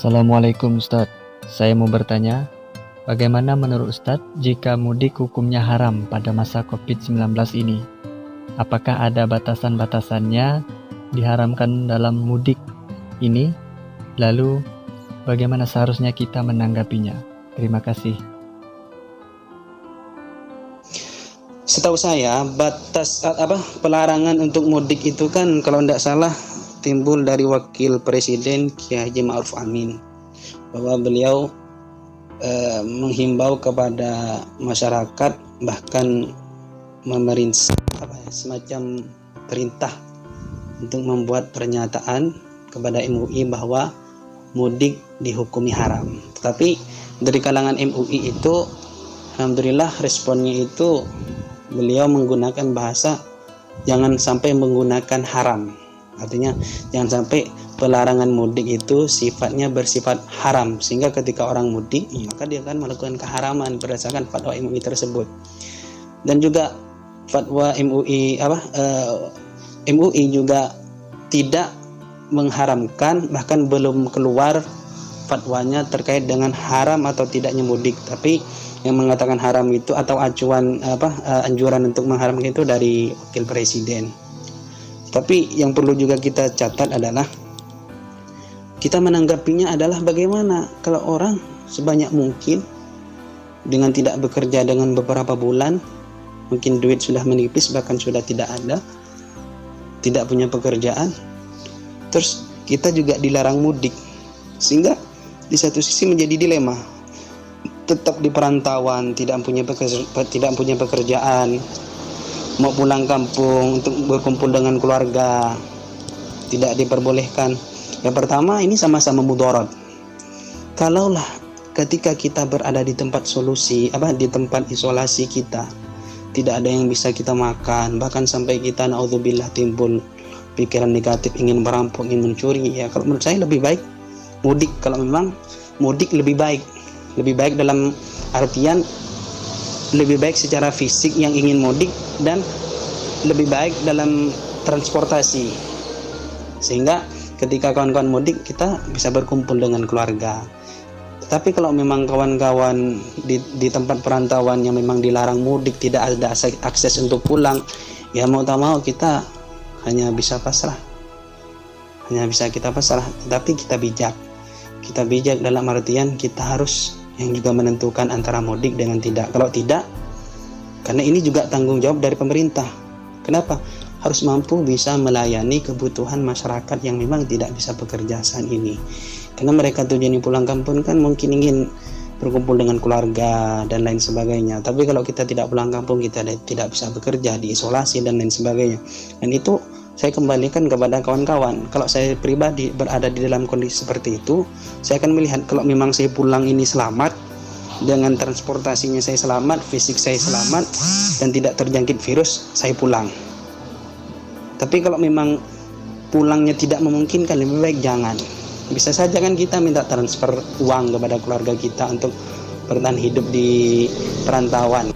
Assalamualaikum Ustadz, saya mau bertanya, bagaimana menurut Ustadz jika mudik hukumnya haram pada masa COVID-19 ini? Apakah ada batasan-batasannya diharamkan dalam mudik ini? Lalu, bagaimana seharusnya kita menanggapinya? Terima kasih. Setahu saya pelarangan untuk mudik itu kan kalau tidak salah timbul dari Wakil Presiden Kiai Haji Ma'ruf Amin, bahwa beliau menghimbau kepada masyarakat, bahkan memerintah semacam perintah untuk membuat pernyataan kepada MUI bahwa mudik dihukumi haram. Tetapi dari kalangan MUI itu alhamdulillah responnya itu beliau menggunakan bahasa jangan sampai menggunakan haram. Artinya jangan sampai pelarangan mudik itu sifatnya bersifat haram, sehingga ketika orang mudik maka dia akan melakukan keharaman berdasarkan fatwa MUI tersebut. Dan juga fatwa MUI juga tidak mengharamkan, bahkan belum keluar fatwanya terkait dengan haram atau tidaknya mudik, tapi yang mengatakan haram itu atau anjuran untuk mengharamkan itu dari Wakil Presiden. Tapi yang perlu juga kita catat adalah kita menanggapinya adalah bagaimana kalau orang sebanyak mungkin dengan tidak bekerja dengan beberapa bulan, mungkin duit sudah menipis bahkan sudah tidak ada, tidak punya pekerjaan, terus kita juga dilarang mudik, sehingga di satu sisi menjadi dilema, tetap di perantauan, tidak punya pekerjaan, mau pulang kampung untuk berkumpul dengan keluarga tidak diperbolehkan. Yang pertama, ini sama-sama mudarat. Kalaulah ketika kita berada di tempat di tempat isolasi kita, tidak ada yang bisa kita makan, bahkan sampai kita naudzubillah timbul pikiran negatif, ingin merampok, ingin mencuri, ya kalau menurut saya lebih baik mudik. Kalau memang mudik lebih baik dalam artian lebih baik secara fisik yang ingin mudik, dan lebih baik dalam transportasi, sehingga ketika kawan-kawan mudik kita bisa berkumpul dengan keluarga. Tapi kalau memang kawan-kawan di tempat perantauan yang memang dilarang mudik, tidak ada akses untuk pulang, ya mau tak mau kita hanya bisa pasrah, tapi kita bijak dalam artian kita harus yang juga menentukan antara mudik dengan tidak. Kalau tidak, karena ini juga tanggung jawab dari pemerintah. Kenapa? Harus mampu bisa melayani kebutuhan masyarakat yang memang tidak bisa bekerja saat ini. Karena mereka tujuannya pulang kampung kan mungkin ingin berkumpul dengan keluarga dan lain sebagainya. Tapi kalau kita tidak pulang kampung, kita tidak bisa bekerja, diisolasi dan lain sebagainya. Dan itu saya kembalikan kepada kawan-kawan. Kalau saya pribadi berada di dalam kondisi seperti itu, saya akan melihat kalau memang saya pulang ini selamat, dengan transportasinya saya selamat, fisik saya selamat, dan tidak terjangkit virus, saya pulang. Tapi kalau memang pulangnya tidak memungkinkan, lebih baik jangan. Bisa saja kan kita minta transfer uang kepada keluarga kita untuk bertahan hidup di perantauan.